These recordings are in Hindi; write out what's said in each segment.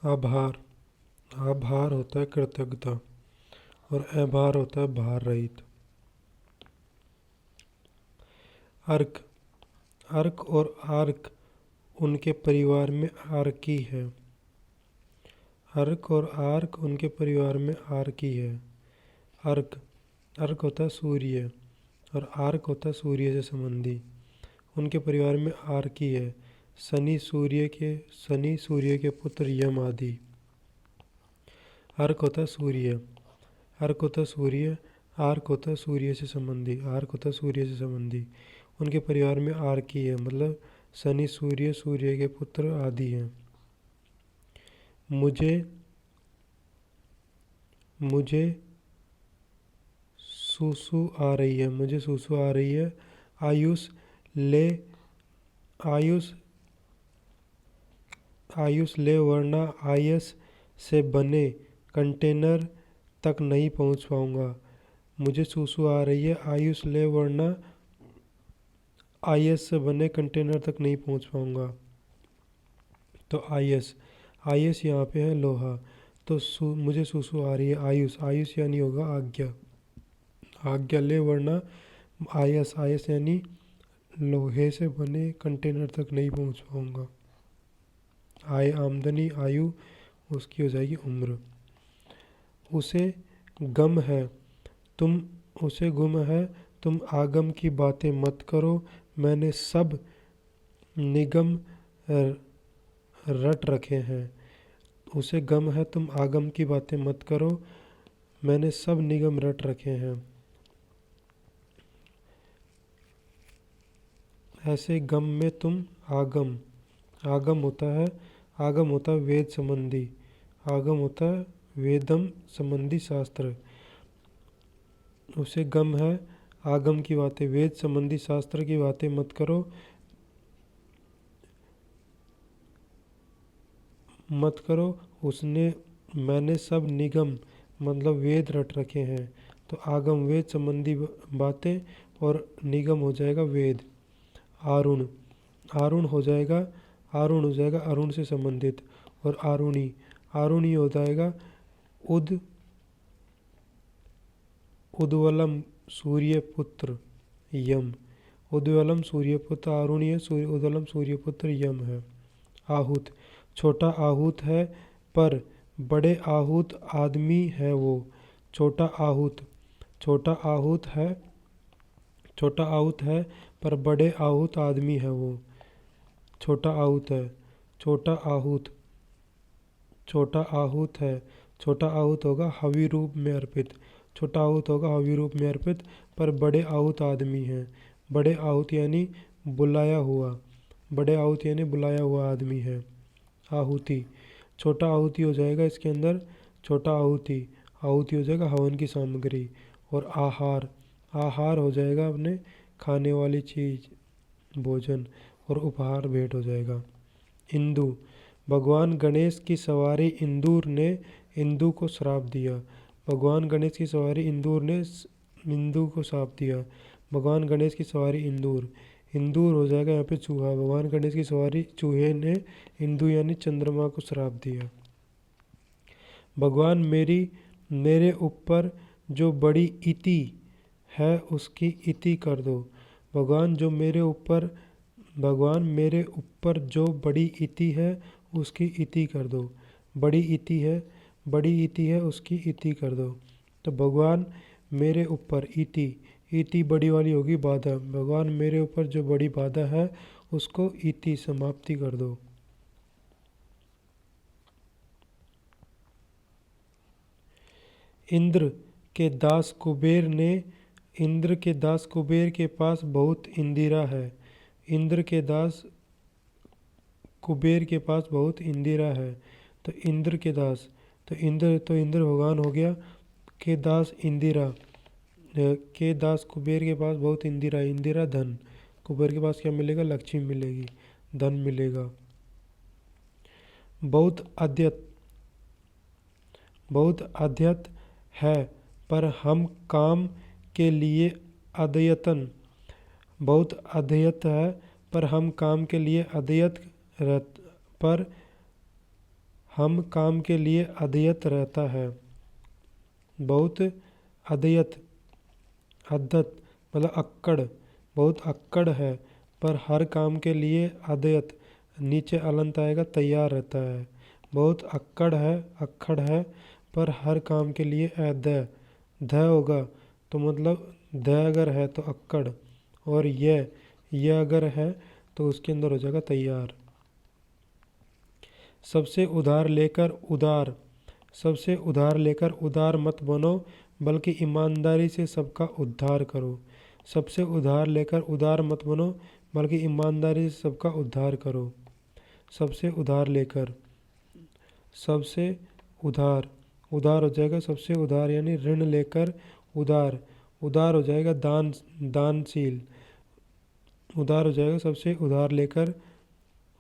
आभार। आभार होता है कृतज्ञता और आभार होता है भार रहित। अर्क। अर्क और आर्क उनके परिवार में आर्की है। अर्क और आर्क उनके परिवार में आर्की है। अर्क। अर्क होता है सूर्य और आर्क होता है सूर्य से संबंधी। उनके परिवार में आर्की है। शनि सूर्य के पुत्र यम आदि। अर्क होता है सूर्य। अर्क होता है सूर्य। आर्क होता है सूर्य से संबंधी। आर्क होता है सूर्य से संबंधी। उनके परिवार में आर्की है, मतलब शनि सूर्य सूर्य के पुत्र आदि हैं। मुझे सूसू आ रही है। मुझे सूसू आ रही है। आयुष ले आयुष आयुष ले वरना आयस से बने कंटेनर तक नहीं पहुंच पाऊंगा। मुझे सूसू आ रही है। आयुष ले वरना आयस से बने कंटेनर तक नहीं पहुंच पाऊंगा। तो आयस आयस यहाँ पे है लोहा। तो मुझे सूसू आ रही है। आयुष आयुष यानी होगा आज्ञा। आज्ञा ले वरना आयस आयस यानी लोहे से बने कंटेनर तक नहीं पहुंच पाऊंगा। आय आमदनी आयु उसकी हो जाएगी उम्र। उसे गम है तुम आगम की बातें मत करो। मैंने सब निगम रट रखे हैं। उसे गम है तुम आगम की बातें मत करो। मैंने सब निगम रट रखे हैं। ऐसे गम में तुम आगम। आगम होता है वेद संबंधी। आगम होता है वेदम संबंधी शास्त्र। उसे गम है आगम की बातें, वेद संबंधी शास्त्र की बातें मत करो। मैंने सब निगम मतलब वेद रट रखे हैं। तो आगम वेद संबंधी बातें और निगम हो जाएगा वेद। आरुण आरुण हो जाएगा अरुण से संबंधित। और आरुणी हो जाएगा उद्वलम सूर्यपुत्र यम। उद्वलम सूर्यपुत्र आरुणी है। उद्वलम सूर्यपुत्र यम है। आहूत छोटा आहूत है पर बड़े आहूत आदमी है वो। छोटा आहूत है पर बड़े आहूत आदमी है वो। छोटा आहूत है। छोटा आहूत होगा हवि रूप में अर्पित। छोटा आहूत होगा हवि रूप में अर्पित पर बड़े आहूत आदमी हैं। बड़े आहूत यानी बुलाया हुआ आदमी है। आहुति छोटा आहुति हो जाएगा इसके अंदर। छोटा आहुति हो जाएगा हवन की सामग्री। और आहार हो जाएगा अपने खाने वाली चीज भोजन। और उपहार भेंट हो जाएगा। इंदु भगवान गणेश की सवारी इंदूर ने इंदु को श्राप दिया। भगवान गणेश की सवारी इंदूर ने इंदु को श्राप दिया। भगवान गणेश की सवारी इंदूर हो जाएगा यहाँ पे चूहा। भगवान गणेश की सवारी चूहे ने इंदु यानी चंद्रमा को श्राप दिया। भगवान मेरे ऊपर जो बड़ी इति है उसकी इति कर दो। भगवान मेरे ऊपर जो बड़ी इति है उसकी इति कर दो। बड़ी इति है उसकी इति कर दो। तो भगवान मेरे ऊपर इति बड़ी वाली होगी बाधा। भगवान मेरे ऊपर जो बड़ी बाधा है उसको इति समाप्ति कर दो। इंद्र के दास कुबेर के पास बहुत इंदिरा है। इंद्र के दास कुबेर के पास बहुत इंदिरा है। तो इंद्र के दास तो इंद्र भगवान हो गया। के दास इंदिरा के दास कुबेर के पास बहुत इंदिरा धन। कुबेर के पास क्या मिलेगा? लक्ष्मी मिलेगी, धन मिलेगा। बहुत अद्यत है पर हम काम के लिए अद्यतन। बहुत अद्यत है पर हम काम के लिए अद्यत पर हम काम के लिए अधयत रहता है। बहुत अधयत, अद्धत मतलब अक्कड़, बहुत अक्कड़ है, पर हर काम के लिए अधयत, नीचे अलंत आएगा, तैयार रहता है। बहुत अक्कड़ है, अक्खड़ है, पर हर काम के लिए अध, ध होगा तो मतलब ध अगर है तो अक्कड़, और ये अगर है तो उसके अंदर हो जाएगा तैयार। सबसे उधार लेकर उदार, सबसे उधार लेकर उदार मत बनो, बल्कि ईमानदारी से सबका उद्धार करो। सबसे उधार लेकर उदार मत बनो, बल्कि ईमानदारी से सबका उद्धार करो। सबसे उधार लेकर, सबसे उधार, उधार हो जाएगा सबसे उधार यानी ऋण लेकर उदार, उदार हो जाएगा दान, दानशील, उधार हो जाएगा सबसे उधार लेकर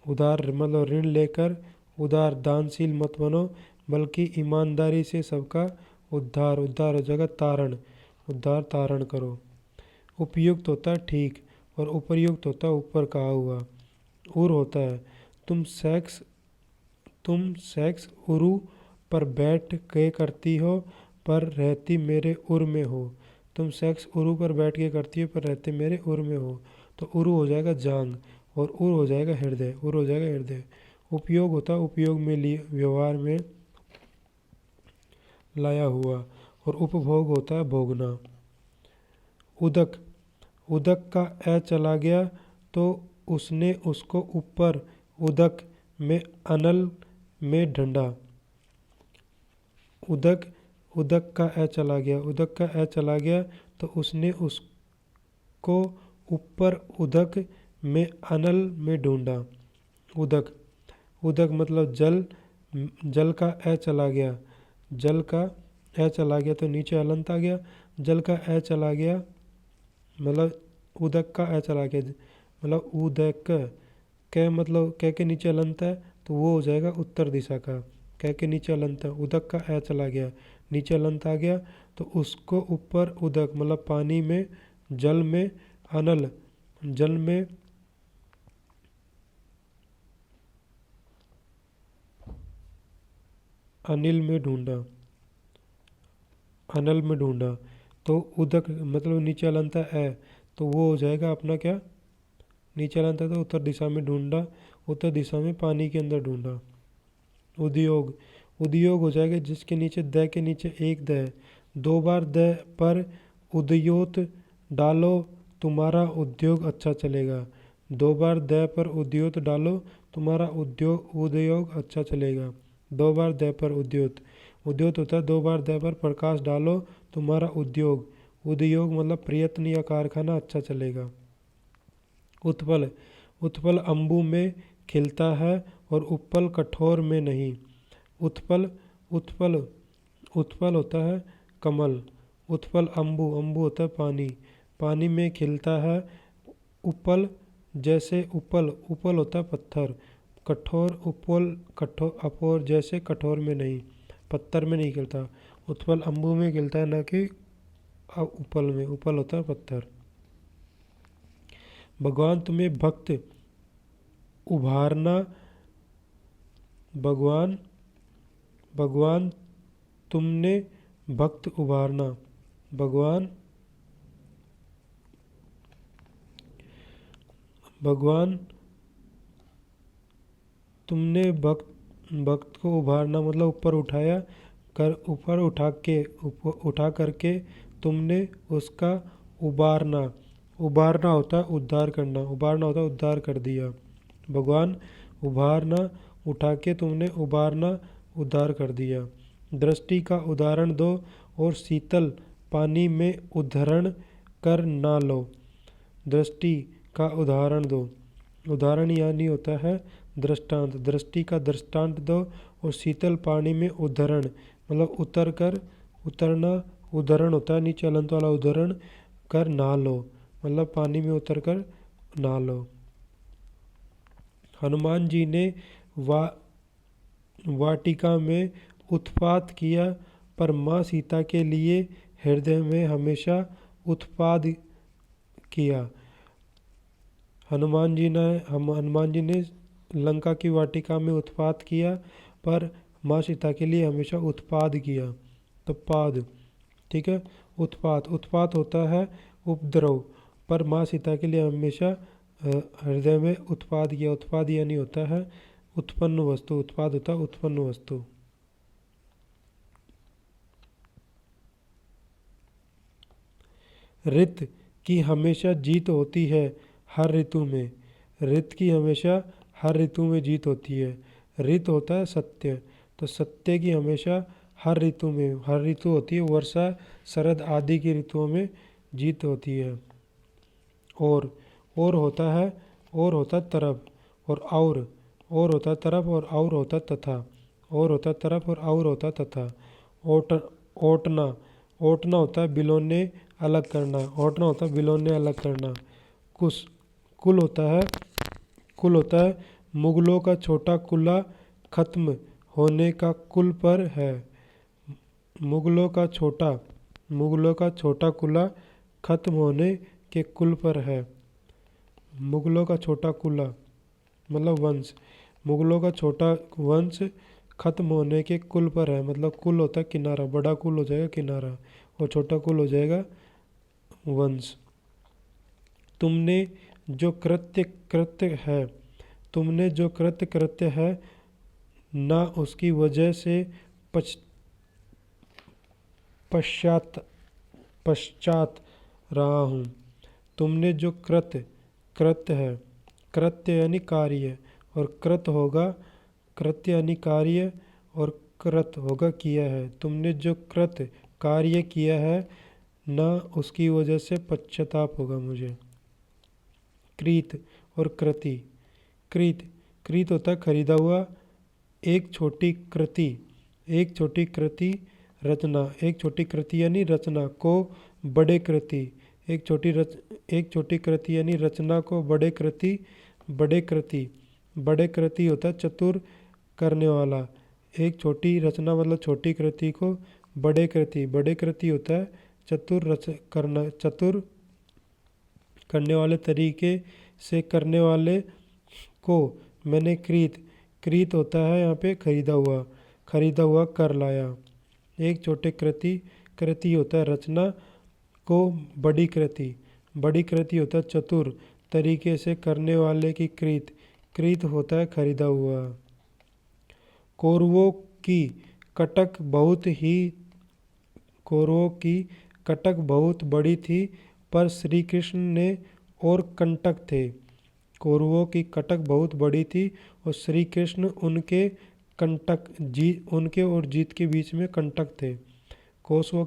उधार मतलब ऋण लेकर उदार, दानशील मत बनो, बल्कि ईमानदारी से सबका उद्धार, उद्धार हो जाएगा तारण, उद्धार तारण करो। उपयुक्त होता है ठीक, और उपर्युक्त होता है ऊपर कहा हुआ। उर होता है तुम सेक्स उरु पर बैठ के करती हो, पर रहती मेरे उर में हो। तुम सेक्स उरु पर बैठ के करती हो, पर रहते मेरे उर में हो। तो उरु हो जाएगा जांग, और उर हो जाएगा हृदय, उर हो जाएगा हृदय। उपयोग होता है उपयोग में लिए, व्यवहार में लाया हुआ, और उपभोग होता है भोगना। उदक, उदक का ए चला गया तो उसने उसको ऊपर उदक में अनल में ढंढा। उदक, उदक का ए चला गया, उदक का ए चला गया तो उसने उसको ऊपर उदक में अनल में ढूंढा। उदक, उदक मतलब जल, जल का ए चला गया, जल का ए चला गया तो नीचे अलंत आ गया, जल का ए चला गया मतलब उदक का ए चला गया, मतलब उदक क मतलब क के नीचे अलंत है तो वो हो जाएगा उत्तर दिशा का, क के नीचे अलंत है, उदक का ए चला गया, नीचे अलंत आ गया तो उसको ऊपर उदक मतलब पानी में, जल में, अनल जल में, अनिल में ढूंढा, अनल में ढूंढा। तो उदक मतलब नीचे अलंत है तो वो हो जाएगा अपना क्या, नीचे अलंत है तो उत्तर दिशा में ढूंढा, उत्तर दिशा में पानी के अंदर ढूंढा। उद्योग, उद्योग हो जाएगा जिसके नीचे द के नीचे एक द है, दो बार द पर उद्योत डालो तुम्हारा उद्योग अच्छा चलेगा। दो बार द पर उद्योत डालो तुम्हारा उद्योग अच्छा चलेगा। दो बार द पर उद्योत, उद्योत होता है दो बार द पर प्रकाश डालो तुम्हारा उद्योग, उद्योग मतलब प्रयत्न या कारखाना अच्छा चलेगा। उत्पल, उत्पल अम्बु में खिलता है और उत्पल कठोर में नहीं। उत्पल, उत्पल, उत्पल होता है कमल, उत्पल अम्बु, अम्बु होता है पानी, पानी में खिलता है। उपल जैसे उपल, उपल होता है पत्थर, कठोर उपल, कठोर अपोर जैसे कठोर में नहीं, पत्थर में नहीं खिलता। उत्पल अम्बु में खिलता है ना कि उपल में, उपल होता है पत्थर। भगवान तुम्हें भक्त उभारना, भगवान, भगवान तुमने भक्त उभारना, भगवान, भगवान तुमने भक्त को उभारना मतलब ऊपर उठाया कर, ऊपर उठा करके तुमने उसका उबारना, उबारना होता है उद्धार करना, उबारना होता है उद्धार कर दिया। भगवान उभारना, उठा के तुमने उबारना उद्धार कर दिया। दृष्टि का उदाहरण दो और शीतल पानी में उद्धरण कर ना लो। दृष्टि का उदाहरण दो, उदाहरण यानी होता है दृष्टांत, दृष्टि का दृष्टांत दो और शीतल पानी में उद्धरण मतलब उतर कर, उतरना, उद्धरण होता है नीचे अलंत वाला, उद्धरण कर नहा लो मतलब पानी में उतर कर नहा लो। हनुमान जी ने वाटिका में उत्पात किया, पर माँ सीता के लिए हृदय में हमेशा उत्पाद किया। हनुमान जी ने लंका की वाटिका में उत्पात किया, पर माँ सीता के लिए हमेशा उत्पाद किया। तो पाद, ठीक है। उत्पात होता है उपद्रव, पर माँ सीता के लिए हमेशा हृदय में उत्पाद किया। उत्पाद यानी होता है उत्पन्न वस्तु, उत्पाद होता है उत्पन्न वस्तु। ऋत की हमेशा जीत होती है हर ऋतु में। ऋत की हमेशा हर ऋतु में जीत होती है। ऋत होता है सत्य, तो सत्य की हमेशा हर ऋतु में, हर ऋतु होती है, वर्षा शरद आदि की ऋतुओं में जीत होती है। और होता है, और होता तरफ, और होता तरफ, और होता तथा, और होता तरफ, और होता तथा। ओटना, ओटना होता है बिलोने अलग करना, ओटना होता है बिलोने अलग करना। कुल होता है मुगलों का छोटा कुला खत्म होने का कुल पर है। मुगलों का छोटा कुला खत्म होने के कुल पर है। मुगलों का छोटा कुला मतलब वंश, मुगलों का छोटा वंश खत्म होने के कुल पर है। मतलब कुल होता है किनारा, बड़ा कुल हो जाएगा किनारा और छोटा कुल हो जाएगा वंश। तुमने जो कृत्य है ना उसकी वजह से पश्चात रहा हूँ। तुमने जो कृत्य है, कृत्य यानी कार्य, और कृत्य यानी कार्य, और कृत होगा किया है। तुमने जो कृत्य कार्य किया है ना उसकी वजह से पश्चाताप होगा मुझे। कृत और कृति। कृत होता है खरीदा हुआ। एक छोटी कृति रचना, एक छोटी कृति यानी रचना को बड़े कृति, एक छोटी कृति यानी रचना को बड़े कृति होता है चतुर करने वाला। एक छोटी रचना मतलब छोटी कृति को बड़े कृति होता है चतुर करने वाले, तरीके से करने वाले को मैंने कृत होता है यहाँ पे खरीदा हुआ कर लाया। एक छोटे कृति होता है रचना को बड़ी कृति होता है चतुर तरीके से करने वाले की कृत होता है खरीदा हुआ। कौरवों की कटक बहुत बड़ी थी, पर श्री कृष्ण ने और कंटक थे। कौरवों की कटक बहुत बड़ी थी और श्री कृष्ण उनके और जीत के बीच में कंटक थे। कौरवों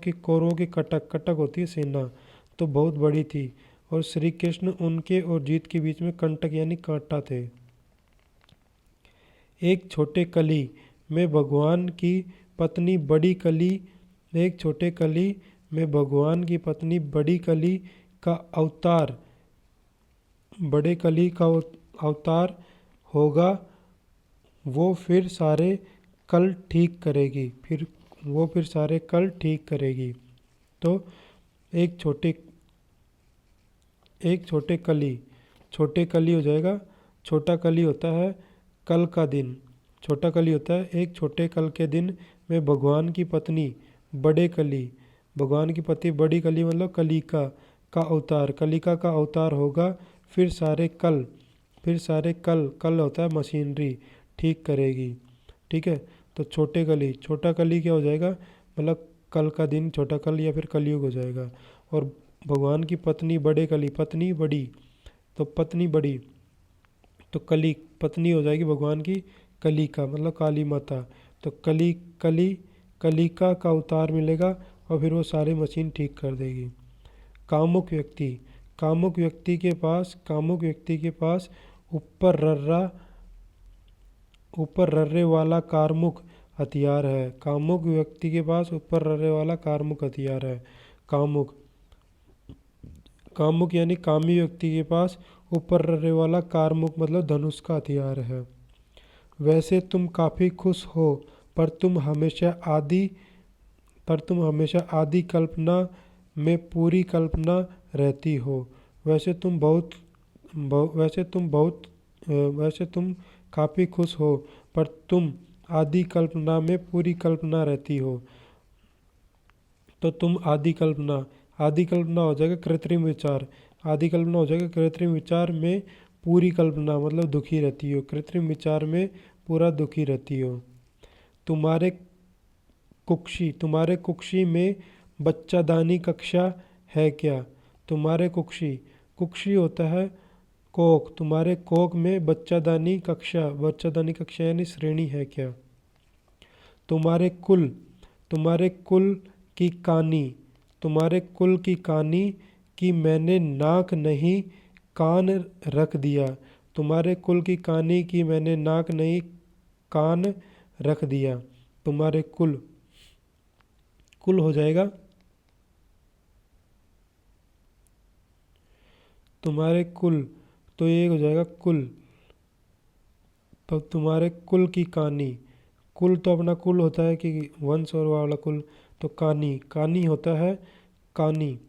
की कटक होती है सेना, तो बहुत बड़ी थी, और श्री कृष्ण उनके और जीत के बीच में कंटक यानी कांटा थे। एक छोटे कली में भगवान की पत्नी बड़ी कली का अवतार होगा। वो फिर सारे कल ठीक करेगी। तो एक छोटे कली हो जाएगा। छोटा कली होता है कल का दिन, छोटा कली होता है एक छोटे कल के दिन में भगवान की पत्नी बड़ी कली मतलब कलिका का अवतार होगा। फिर सारे कल होता है मशीनरी ठीक करेगी। ठीक है, तो छोटा कली क्या हो जाएगा, मतलब कल का दिन छोटा कल या फिर कलयुग हो जाएगा। और भगवान की पत्नी पत्नी बड़ी तो पत्नी हो जाएगी भगवान की कलिका मतलब काली माता। तो कलिका का अवतार मिलेगा और फिर वो सारी मशीन ठीक कर देगी। कामुक व्यक्ति के पास ऊपर रर्रे वाला कारमुक हथियार है। कामुक व्यक्ति के पास ऊपर रर्रे वाला कारमुक हथियार है। कामुक यानी कामी व्यक्ति के पास ऊपर रर्रे वाला कारमुक मतलब धनुष का हथियार है। वैसे तुम काफ़ी खुश हो, पर तुम हमेशा आदि कल्पना में पूरी कल्पना रहती हो। वैसे तुम काफ़ी खुश हो, पर तुम आदि कल्पना में पूरी कल्पना रहती हो। तो तुम आदि कल्पना, आदि कल्पना हो जाएगा कृत्रिम विचार, आदि कल्पना हो जाएगा कृत्रिम विचार में पूरी कल्पना मतलब दुखी रहती हो, कृत्रिम विचार में पूरा दुखी रहती हो। तुम्हारे कुक्षी, तुम्हारे कुक्षी में बच्चादानी कक्षा है क्या? तुम्हारे कुक्षी, कुक्षी होता है कोक, तुम्हारे कोक में बच्चादानी कक्षा, बच्चादानी कक्षा यानी श्रेणी है क्या? तुम्हारे कुल, तुम्हारे कुल की कानी, तुम्हारे कुल की कानी कि मैंने नाक नहीं कान रख दिया, तुम्हारे कुल की कानी कि मैंने नाक नहीं कान रख दिया। तुम्हारे कुल, कुल हो जाएगा तुम्हारे कुल, तो ये हो जाएगा कुल। तो तुम्हारे कुल की कानी, कुल तो अपना कुल होता है कि वंश और वाला कुल, तो कानी, कानी होता है कानी,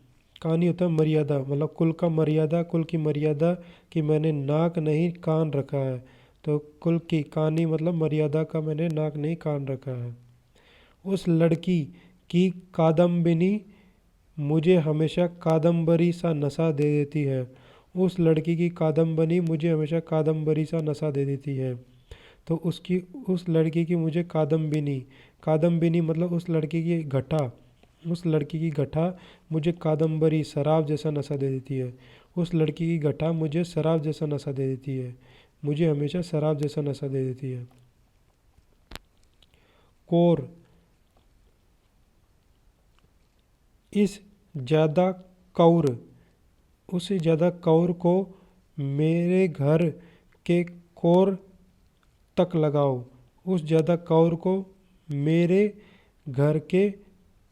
कानी होता है मर्यादा, मतलब कुल का मर्यादा, कुल की मर्यादा कि मैंने नाक नहीं कान रखा है। तो कुल की कानी मतलब मर्यादा का मैंने नाक नहीं कान रखा है। उस लड़की की कादम्बिनी मुझे हमेशा कादम्बरी सा नशा दे देती है। उस लड़की की कादम्बनी मुझे हमेशा कादम्बरी सा नशा दे देती है। तो उसकी, उस लड़की की मुझे कादम्बिनी, कादम्बिनी मतलब उस लड़की की घटा, उस लड़की की घटा मुझे कादम्बरी शराब जैसा नशा दे देती है। उस लड़की की घटा मुझे शराब जैसा नशा दे देती है, मुझे हमेशा शराब जैसा नशा दे देती है। कोर, इस ज़्यादा कौर, उससे ज़्यादा कौर को मेरे घर के कोर तक लगाओ। उस ज़्यादा कौर को मेरे घर के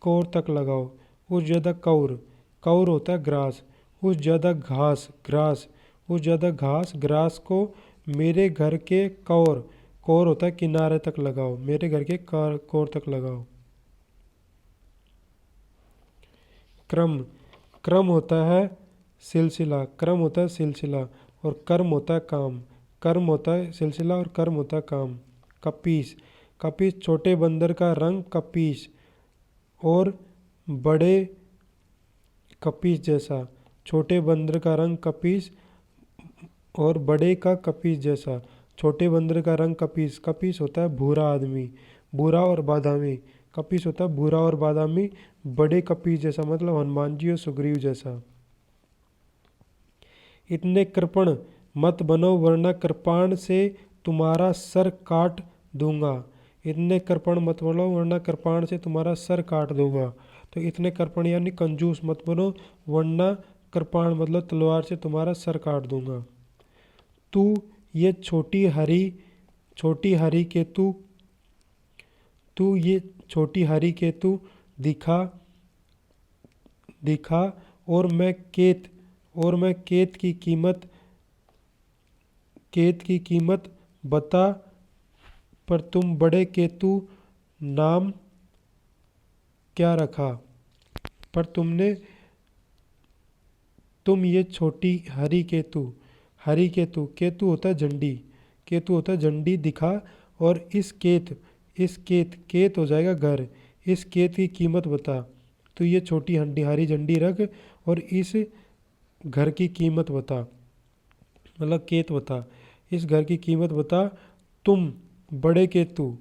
कोर तक लगाओ। उस ज़्यादा कौर, कौर होता है ग्रास, उस ज़्यादा घास, ग्रास, उस ज़्यादा घास, ग्रास को मेरे घर के कोर, कोर होता है किनारे तक लगाओ, मेरे घर के कोर तक लगाओ। क्रम, क्रम होता है सिलसिला, क्रम होता है सिलसिला, और कर्म होता है काम, कर्म होता है सिलसिला और कर्म होता है काम। कपीस, कपीस छोटे बंदर का रंग कपीस और बड़े कपीस जैसा, छोटे बंदर का रंग कपीस और बड़े का कपीस जैसा। छोटे बंदर का रंग कपीस, कपीस होता है भूरा आदमी, भूरा और बादामी, कपीस होता है भूरा और बादामी। बड़े कपीस जैसा मतलब हनुमान जी और सुग्रीव जैसा। इतने कृपण मत बनो वरना कृपाण से तुम्हारा सर काट दूंगा। इतने कृपण मत बनो वरना कृपाण से तुम्हारा सर काट दूंगा। तो इतने कृपण यानी कंजूस मत बनो वरना कृपाण मतलब तलवार से तुम्हारा सर काट दूंगा। तू ये छोटी हरी केतु, तू ये छोटी हरी केतु दिखा दिखा और मैं केत की कीमत बता, पर तुम बड़े केतु नाम क्या रखा? पर तुम ये छोटी हरी केतु, हरी केतु, केतु होता है झंडी, केतु होता है झंडी दिखा, और इस केत हो जाएगा घर, इस केत की कीमत बता। तो ये छोटी हरी झंडी रख और इस घर की कीमत बता, मतलब केत बता, इस घर की कीमत बता। तुम बड़े केतु,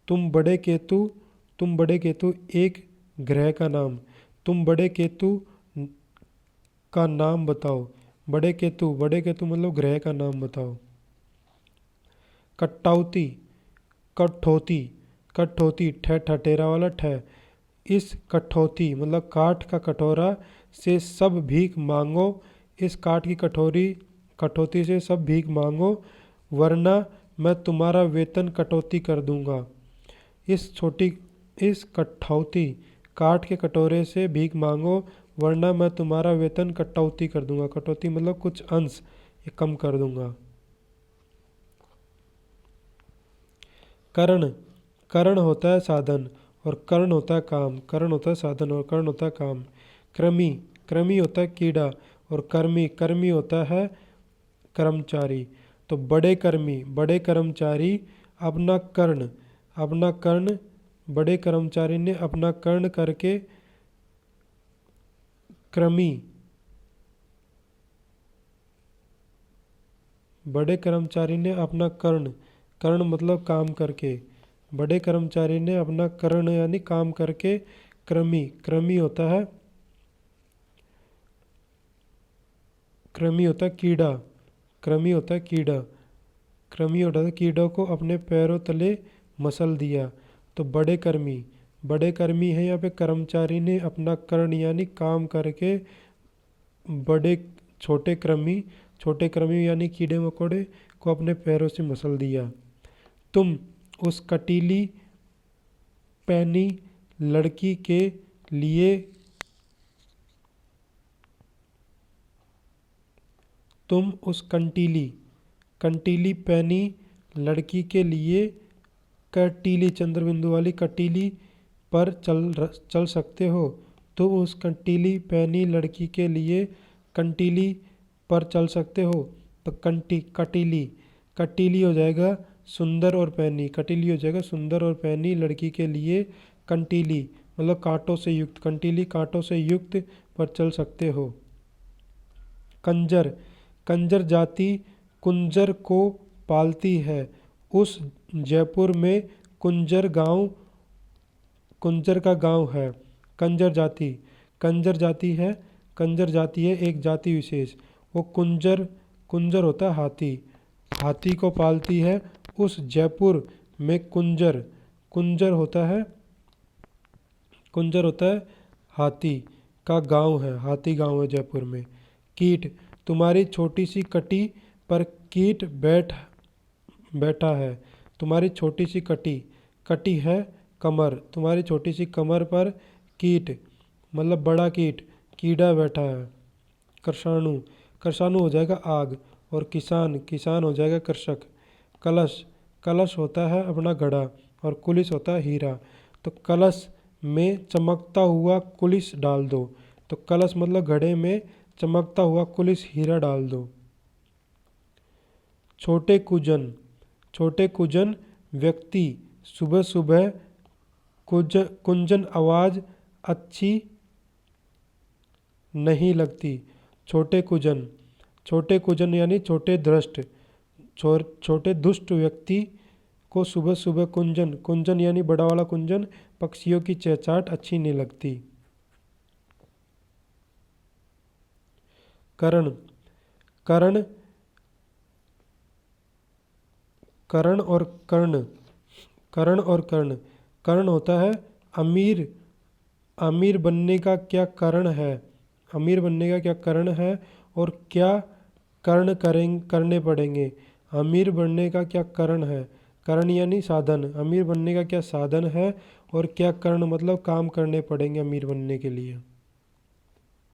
तुम बड़े केतु, तुम बड़े केतु एक ग्रह का नाम, तुम बड़े केतु का नाम बताओ। बड़े केतु मतलब ग्रह का नाम बताओ। कटौती, कठौती, कठौती ठठेरा वाला ठ, इस कठौती मतलब काठ का कटोरा से सब भीख मांगो, इस काठ की कठौती से सब भीख मांगो वरना मैं तुम्हारा वेतन कटौती कर दूंगा। इस कठौती काठ के कटोरे से भीख मांगो वरना मैं तुम्हारा वेतन कटौती कर दूंगा। कटौती मतलब कुछ अंश ये कम कर दूंगा। कर्ण, कर्ण होता है साधन और कर्ण होता है काम, कर्ण होता है साधन और कर्ण होता है काम। कृमि, कृमि होता है कीड़ा और कर्मी होता है कर्मचारी। तो बड़े कर्मी, बड़े कर्मचारी अपना अपना कर्ण, बड़े कर्मचारी ने अपना कर्ण करके क्रमी, बड़े कर्मचारी ने अपना कर्ण, कर्ण मतलब काम करके, बड़े कर्मचारी ने अपना कर्ण यानी काम करके क्रमी, क्रमी होता है, क्रमी होता है कीड़ा, क्रमी होता है कीड़ा, क्रमी होता है कीड़ों को अपने पैरों तले मसल दिया। तो बड़े कर्मी, बड़े कर्मी है यहाँ पे कर्मचारी ने अपना कर्ण यानी काम करके बड़े, छोटे कृमि यानी कीड़े मकोड़े को अपने पैरों से मसल दिया। तुम उस कटीली पैनी लड़की के लिए, तुम उस कंटीली पैनी लड़की के लिए कटीली, चंद्रबिंदु वाली कटीली पर चल सकते हो। तुम उस कंटीली पैनी लड़की के लिए कंटीली पर चल सकते हो। तो कटीली, कटीली हो जाएगा सुंदर और पैनी, कटीली हो जाएगा सुंदर और पैनी लड़की के लिए कंटीली मतलब कांटों से युक्त, कंटीली कांटों से युक्त पर चल सकते हो। कंजर, कंजर जाति कुंजर को पालती है। उस जयपुर में कुंजर का गांव है। कंजर जाति, कंजर जाति है, कंजर जाति है एक जाति विशेष। वो कुंजर होता है हाथी, हाथी को पालती है। उस जयपुर में कुंजर होता है हाथी का गांव है, हाथी गांव है जयपुर में। कीट, तुम्हारी छोटी सी कटी पर कीट बैठा है। तुम्हारी छोटी सी कटी है कमर, तुम्हारी छोटी सी कमर पर कीट मतलब बड़ा कीड़ा बैठा है। कृषाणु, कृषाणु हो जाएगा आग, और किसान हो जाएगा कृषक। कलश होता है अपना घड़ा, और कुलिस होता है हीरा। तो कलश में चमकता हुआ कुलिस डाल दो। तो कलश मतलब घड़े में चमकता हुआ कुलिस हीरा डाल दो। छोटे कुजन व्यक्ति सुबह सुबह कुंजन आवाज अच्छी नहीं लगती। छोटे कुजन यानी छोटे दुष्ट व्यक्ति को सुबह सुबह कुंजन यानी बड़ा वाला कुंजन पक्षियों की चहचहाट अच्छी नहीं लगती। करण और कर्ण, कर्ण होता है अमीर बनने का क्या कारण है, अमीर बनने का क्या कारण है और क्या कर्ण करने पड़ेंगे। अमीर बनने का क्या कारण है, कर्ण यानी साधन, अमीर बनने का क्या साधन है और क्या कर्ण मतलब काम करने पड़ेंगे अमीर बनने के लिए।